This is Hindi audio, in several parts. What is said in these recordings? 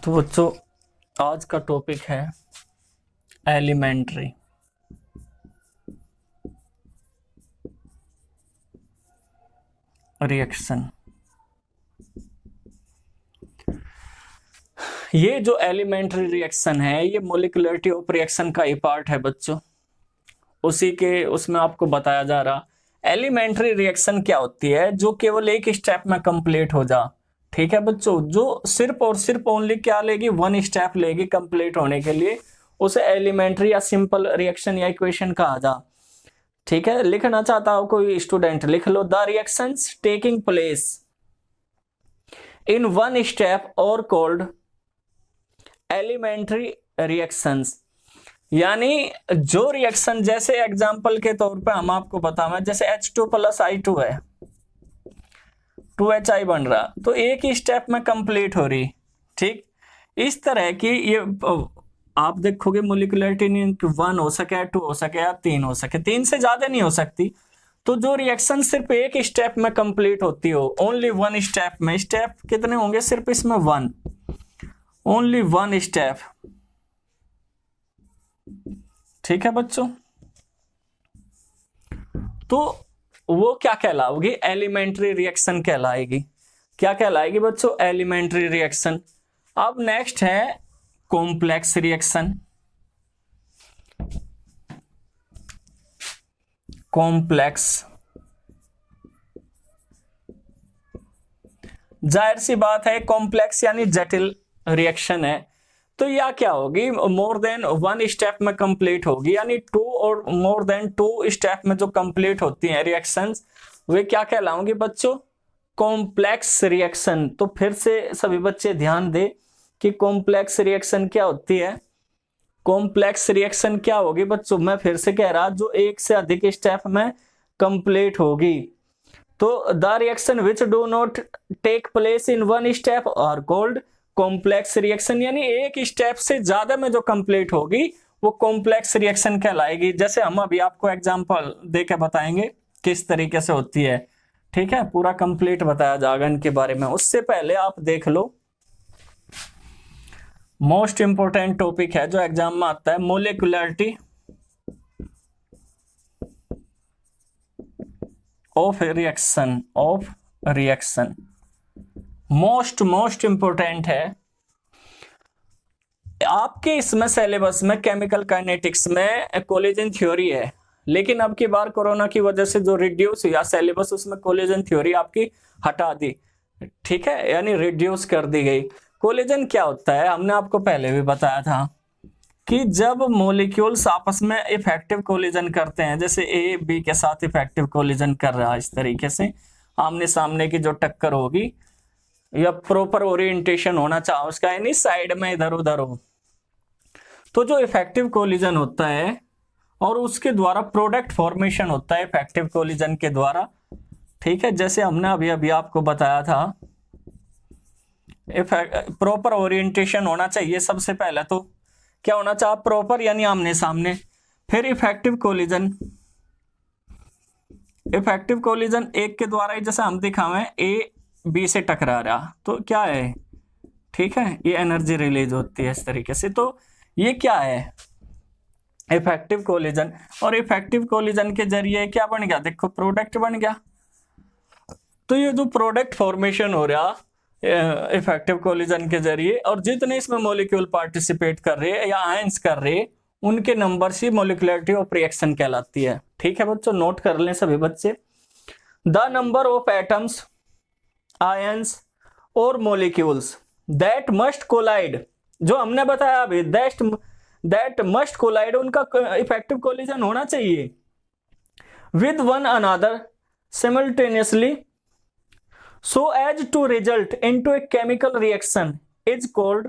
तो बच्चों आज का टॉपिक है एलिमेंट्री। रिएक्शन। ये जो एलिमेंट्री रिएक्शन है ये मोलिकुलरिटी ऑफ रिएक्शन का ही पार्ट है बच्चों। उसी के उसमें आपको बताया जा रहा एलिमेंट्री रिएक्शन क्या होती है, जो केवल एक स्टेप में कंप्लीट हो जा। ठीक है बच्चों, जो सिर्फ और सिर्फ ओनली क्या लेगी, वन स्टेप लेगी कंप्लीट होने के लिए, उसे एलिमेंट्री या सिंपल रिएक्शन या इक्वेशन कहा जा। ठीक है, लिखना चाहता हो कोई स्टूडेंट लिख लो, the reactions taking place in one step और कॉल्ड एलिमेंट्री रिएक्शंस। यानी जो रिएक्शन, जैसे एग्जांपल के तौर पे हम आपको बताएं, जैसे H2 + I2 है, 2HI बन रहा, तो एक ही स्टेप में कंप्लीट हो रही। ठीक, इस तरह की ये आप देखोगे मोलिकुलरिटी नहीं 1 हो सके, 2 हो सके या 3 हो सके, 3 से ज्यादा नहीं हो सकती। तो जो रिएक्शन सिर्फ एक स्टेप में कंप्लीट होती हो, ओनली वन स्टेप में, स्टेप कितने होंगे सिर्फ इसमें 1, ओनली 1 स्टेप। ठीक है बच्चों, तो वो क्या कहलाओगी, एलिमेंट्री रिएक्शन कहलाएगी। क्या कहलाएगी बच्चों, एलिमेंट्री रिएक्शन। अब नेक्स्ट है कॉम्प्लेक्स रिएक्शन। कॉम्प्लेक्स, जाहिर सी बात है कॉम्प्लेक्स यानी जटिल रिएक्शन है, तो यह क्या होगी, मोर देन 1 स्टेप में कंप्लीट होगी। यानी 2 और मोर देन 2 स्टेप में जो कंप्लीट होती हैं रिएक्शंस, वे क्या कहलाओगी बच्चों, कॉम्प्लेक्स रिएक्शन। तो फिर से सभी बच्चे ध्यान दे कि कॉम्प्लेक्स रिएक्शन क्या होती है। कॉम्प्लेक्स रिएक्शन क्या होगी बच्चों, मैं फिर से कह रहा, जो एक से अधिक स्टेप में कंप्लीट होगी। तो the reaction which do not take place in one step are called complex reaction. यानी एक स्टेप से ज्यादा में जो कंप्लीट होगी वो कॉम्प्लेक्स रिएक्शन कहलाएगी। जैसे हम अभी आपको एग्जांपल देके बताएंगे किस तरीके से होती है। ठीक है, पूरा कंप्लीट बताया जाएगा इनके बारे में। उससे पहले आप देख लो, मोस्ट इंपोर्टेंट टॉपिक है जो एग्जाम में आता है, molecularity of reaction. Most important है आपके इसमें सिलेबस में। केमिकल काइनेटिक्स में कोलिजन थ्योरी है, लेकिन अब की बार कोरोना की वजह से जो रिड्यूस हुआ सिलेबस, उसमें कोलिजन थ्योरी आपकी हटा दी। ठीक है, यानी रिड्यूस कर दी गई। कोलिजन क्या होता है, हमने आपको पहले भी बताया था कि जब मॉलिक्यूल्स आपस में इफेक्टिव कोलिजन करते हैं, जैसे ए बी के साथ इफेक्टिव कोलिजन कर रहा है, इस तरीके से आमने सामने की जो टक्कर होगी या प्रॉपर ओरिएंटेशन होना चाहिए उसका, यानी साइड में इधर उधर हो, तो जो इफेक्टिव कोलिजन होता है और उसके द्वारा प्रोडक्ट फॉर्मेशन होता है इफेक्टिव कोलिजन के द्वारा। ठीक है, जैसे हमने अभी अभी आपको बताया था, प्रॉपर ओरिएंटेशन होना चाहिए। सबसे पहले तो क्या होना चाहिए, प्रॉपर यानी आमने सामने, फिर इफेक्टिव कोलिजन। इफेक्टिव कोलिजन एक के द्वारा ही, जैसे हम दिखावे ए बी से टकरा रहा, तो क्या है, ठीक है, ये एनर्जी रिलीज होती है इस तरीके से। तो ये क्या है, इफेक्टिव कोलिजन। और इफेक्टिव कोलिजन के जरिए क्या बन गया, देखो प्रोडक्ट बन गया। तो ये जो प्रोडक्ट फॉर्मेशन हो रहा इफेक्टिव कोलिजन के जरिए, और जितने इसमें मॉलिक्यूल पार्टिसिपेट कर रहे हैं या आयंस कर रहे हैं, उनके नंबर से मोलिकुलरिटी ऑफ रिएक्शन कहलाती है। ठीक है बच्चों, नोट कर लें सभी बच्चे। The number of atoms, ions और मॉलिक्यूल्स दैट मस्ट कोलाइड, जो हमने बताया अभी, दैट मस्ट कोलाइड, उनका इफेक्टिव कोलिजन होना चाहिए with one another simultaneously so as to result into a chemical reaction is called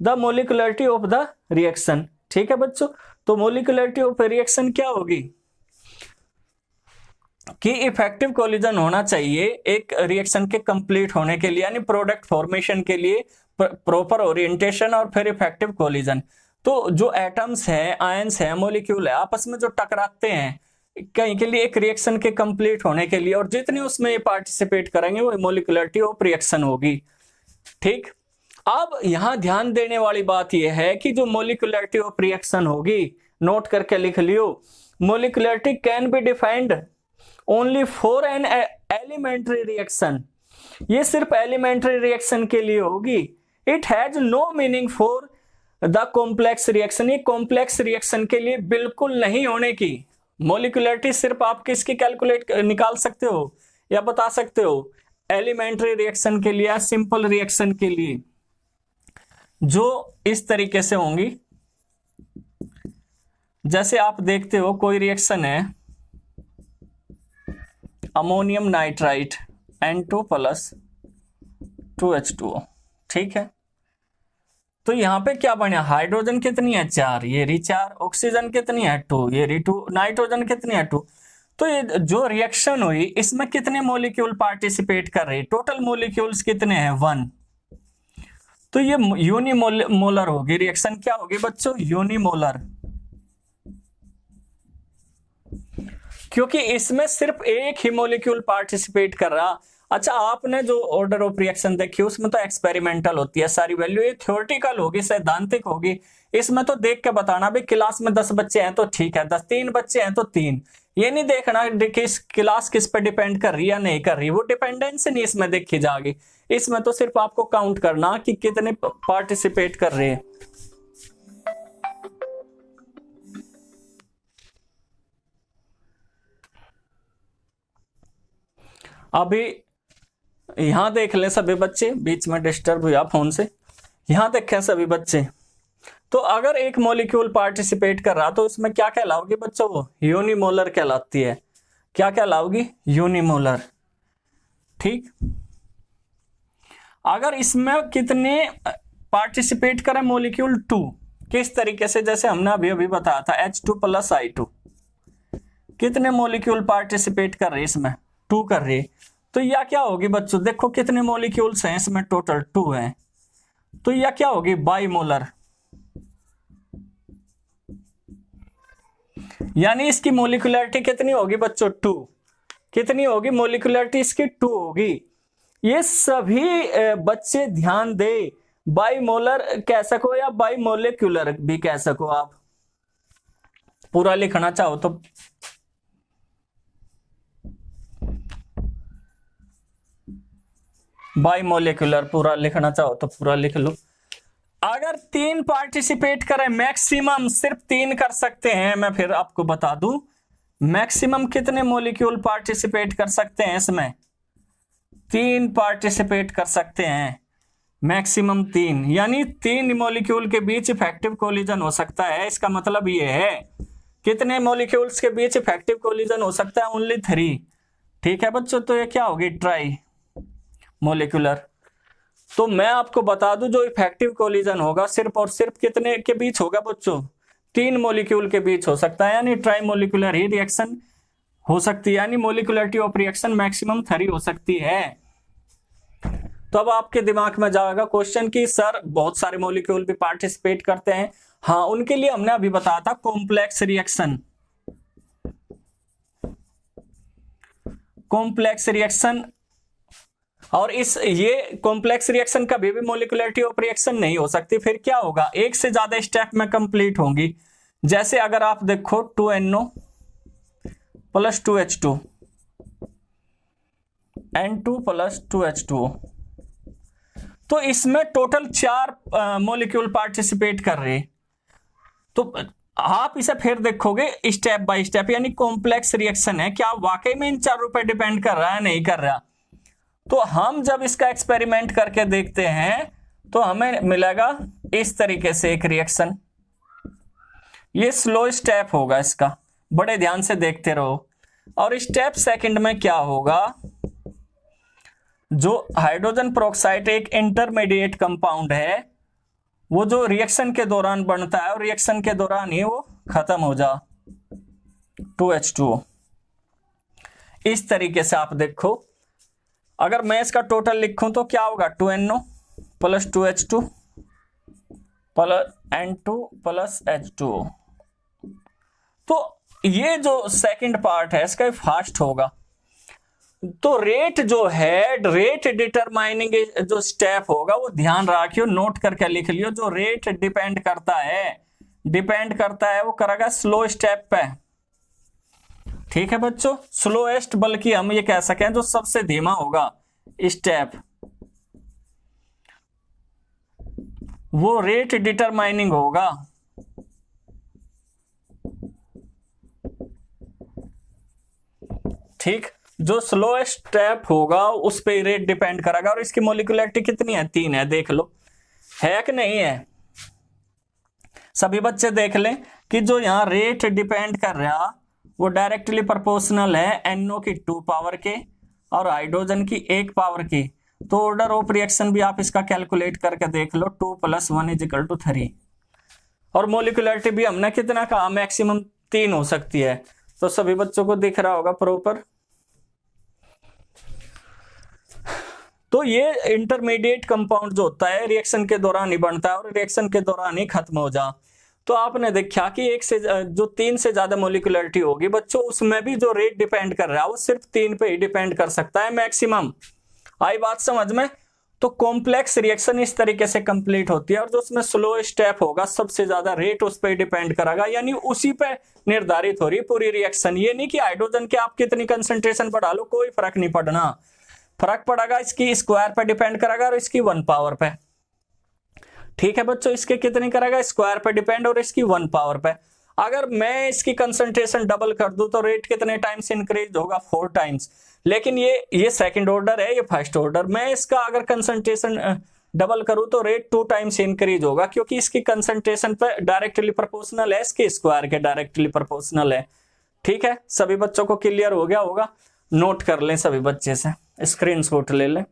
the molecularity of the reaction। ठीक है बच्चों, तो molecularity of reaction क्या होगी कि इफेक्टिव कोलिजन होना चाहिए एक रिएक्शन के कंप्लीट होने के लिए, यानी प्रोडक्ट फॉर्मेशन के लिए प्रॉपर ओरिएंटेशन और फिर इफेक्टिव कोलिजन। तो जो एटम्स है, आयंस है, मॉलिक्यूल है, आपस में जो टकराते हैं कहीं के लिए एक रिएक्शन के कंप्लीट होने के लिए, और जितने उसमें पार्टिसिपेट करेंगे वो मोलिकुलरिटी ऑफ रिएक्शन होगी। ठीक, अब यहां ध्यान देने वाली बात यह है कि जो मोलिकुलरिटी ऑफ रिएक्शन होगी, नोट करके लिख लियो, molecularity can be defined only for an elementary reaction. ये सिर्फ एलिमेंट्री रिएक्शन के लिए होगी। It has no meaning for the complex reaction. ये कॉम्प्लेक्स रिएक्शन के लिए बिल्कुल नहीं होने की। मोलिकुलरिटी सिर्फ आप किसकी कैलकुलेट निकाल सकते हो या बता सकते हो? एलिमेंट्री रिएक्शन के लिए, सिंपल रिएक्शन के लिए, जो इस तरीके से होंगी। जैसे आप देखते हो कोई रिएक्शन है, ammonium nitrite N2 plus 2H2O, ठीक है। तो यहां पे क्या बना, हाइड्रोजन कितनी है 4, ये री 4, ऑक्सीजन कितनी है 2, ये री 2, नाइट्रोजन कितनी है 2। तो ये जो रिएक्शन हुई इसमें कितने मॉलिक्यूल पार्टिसिपेट कर रहे हैं? टोटल मॉलिक्यूल्स कितने हैं? 1। तो ये यूनिमोलर होगी रिएक्शन। क्या होगी बच्चों? यूनिमोलर, क्योंकि इसमें सिर्फ एक ही मॉलिक्यूल पार्टिसिपेट कर रहा। अच्छा, आपने जो ऑर्डर ऑफ रिएक्शन देखी उसमें तो एक्सपेरिमेंटल होती है सारी वैल्यू, ये थ्योरेटिकल होगी, सैद्धांतिक होगी। इसमें तो देख के बताना भी क्लास में 10 बच्चे हैं तो ठीक है, 3 बच्चे हैं तो 3। ये नहीं देखना कि क्लास किस पे डिपेंड कर रही है या नहीं कर रही, वो डिपेंडेंसी नहीं इसमें देखी जाएगी। इसमें तो सिर्फ आपको काउंट करना कि कितने पार्टिसिपेट कर रहे हैं। अभी यहां देख ले सभी बच्चे, बीच में डिस्टर्ब हुआ फोन से। यहां देखें सभी बच्चे, तो अगर एक मॉलिक्यूल पार्टिसिपेट कर रहा तो इसमें क्या कहलाओगी बच्चों? वो यूनिमोलर कहलाती है। क्या कहलाओगी? यूनिमोलर, ठीक। अगर इसमें कितने पार्टिसिपेट करें मॉलिक्यूल? 2। किस तरीके से? जैसे हमने अभी अभी बताया था H2 प्लस I2, कितने मॉलिक्यूल पार्टिसिपेट कर रहे इसमें? 2 कर रहे। तो यह क्या होगी बच्चों? देखो कितने मॉलिक्यूल्स हैं इसमें, टोटल 2 हैं। तो यह क्या होगी? बाइमोलर, यानी इसकी मोलिकुलरिटी कितनी होगी बच्चों? 2। कितनी होगी मोलिकुलरिटी इसकी? 2 होगी। ये सभी बच्चे ध्यान दे, बाइमोलर कह सको या बाइमोलिकुलर भी कह सको आप, पूरा लिखना चाहो तो। बाइमोलिकुलर पूरा लिखना चाहो तो पूरा लिख लो। अगर 3 पार्टिसिपेट करें, मैक्सिमम सिर्फ 3 कर सकते हैं। मैं फिर आपको बता दूं, मैक्सिमम कितने मॉलिक्यूल पार्टिसिपेट कर सकते हैं इसमें? 3 पार्टिसिपेट कर सकते हैं, मैक्सिमम 3। यानी 3 मॉलिक्यूल के बीच इफेक्टिव कोलिजन हो सकता है। इसका मतलब ये है कितने मॉलिक्यूल्स के बीच इफेक्टिव कोलिजन हो सकता है? ओनली 3, ठीक है बच्चों। तो ये क्या होगी? Try molecular. तो मैं आपको बता दूं, जो इफेक्टिव कोलिजन होगा सिर्फ और सिर्फ कितने के बीच होगा बच्चों? 3 मॉलिक्यूल के बीच हो सकता है, यानी ट्राई मॉलिक्यूलर ही रिएक्शन हो सकती है, यानी मॉलिक्युलरिटी ऑफ रिएक्शन मैक्सिमम 3 हो सकती है। तो अब आपके दिमाग में जाएगा क्वेश्चन कि सर बहुत सारे मॉलिक्यूल भी पार्टिसिपेट करते हैं। हाँ, उनके लिए हमने अभी बताया था कॉम्प्लेक्स रिएक्शन। कॉम्प्लेक्स रिएक्शन, और ये कॉम्प्लेक्स रिएक्शन कभी भी मॉलिक्युलरिटी ऑफ रिएक्शन नहीं हो सकती। फिर क्या होगा? एक से ज्यादा स्टेप में कंप्लीट होंगी। जैसे अगर आप देखो 2NO plus 2H2, N2 plus 2H2O, तो इसमें टोटल 4 मॉलिक्यूल पार्टिसिपेट कर रहे। तो आप इसे फिर देखोगे स्टेप बाय स्टेप, यानी कॉम्प्लेक्स रिएक्शन है। क्या वाकई में इन 4 पे डिपेंड कर रहा है? नहीं कर रहा। तो हम जब इसका एक्सपेरिमेंट करके देखते हैं तो हमें मिलेगा इस तरीके से एक रिएक्शन। ये स्लो स्टेप होगा इसका, बड़े ध्यान से देखते रहो। और स्टेप सेकंड में क्या होगा? जो हाइड्रोजन पेरोक्साइड एक इंटरमीडिएट कंपाउंड है, वो जो रिएक्शन के दौरान बनता है और रिएक्शन के दौरान ही वो खत्म हो जा 2H2O। इस तरीके से आप देखो, अगर मैं इसका टोटल लिखूं तो क्या होगा? 2NO plus 2H2 plus N2 plus H2O। तो ये जो सेकंड पार्ट है इसका फास्ट होगा। तो रेट जो है, रेट डिटरमाइनिंग जो स्टेप होगा वो ध्यान रखियो, नोट करके लिख लियो। जो रेट डिपेंड करता है वो करेगा स्लो स्टेप पे। ठीक है बच्चों, स्लोएस्ट, बल्कि हम ये कह सकें जो सबसे धीमा होगा स्टेप, वो रेट डिटरमाइनिंग होगा। ठीक, जो स्लोएस्ट स्टेप होगा उस पे रेट डिपेंड करेगा। और इसकी मोलिकुलरिटी कितनी है? 3 है, देख लो है कि नहीं है। सभी बच्चे देख लें कि जो यहाँ रेट डिपेंड कर रहा वो डायरेक्टली प्रोपोर्शनल है NO की 2 पावर के और हाइड्रोजन की 1 पावर की। तो ऑर्डर ऑफ रिएक्शन भी आप इसका कैलकुलेट करके देख लो, 2 + 1 = 3। और मोलिकुलरिटी भी हमने कितना कहा? मैक्सिमम 3 हो सकती है। तो सभी बच्चों को दिख रहा होगा प्रॉपर। तो ये इंटरमीडिएट कंपाउंड जो होता है रिएक्शन के दौरान ही बनता है और रिएक्शन के दौरान ही खत्म हो जा। तो आपने देखा कि एक से जो 3 से ज्यादा मोलिकुलरिटी होगी बच्चों, उसमें भी जो रेट डिपेंड कर रहा है वो सिर्फ 3 पे ही डिपेंड कर सकता है मैक्सिमम। आई बात समझ में? तो कॉम्प्लेक्स रिएक्शन इस तरीके से कंप्लीट होती है। और जो उसमें स्लो स्टेप होगा सबसे ज्यादा रेट उस पर डिपेंड करेगा, यानी उसी पे निर्धारित हो रही पूरी रिएक्शन। ये नहीं कि हाइड्रोजन के आप कितनी कंसंट्रेशन बढ़ा लो, कोई फर्क नहीं पड़ना। फर्क पड़ेगा इसकी स्क्वायर पे डिपेंड करेगा और इसकी 1 पावर पे। ठीक है बच्चों, इसके कितनी करेगा? स्क्वायर पे डिपेंड और इसकी 1 पावर पे। अगर मैं इसकी कंसंट्रेशन डबल कर दूं तो रेट कितने टाइम्स इंक्रीज होगा? 4 टाइम्स। लेकिन ये सेकंड ऑर्डर है, ये फर्स्ट ऑर्डर। मैं इसका अगर कंसंट्रेशन डबल करूं तो रेट 2 टाइम्स इंक्रीज होगा, क्योंकि इसकी कंसंट्रेशन पे डायरेक्टली प्रोपोर्शनल है, इसके स्क्वायर के डायरेक्टली प्रोपोर्शनल है। ठीक है, सभी बच्चों को क्लियर हो गया होगा? नोट कर लें सभी बच्चे से, स्क्रीनशॉट ले लें।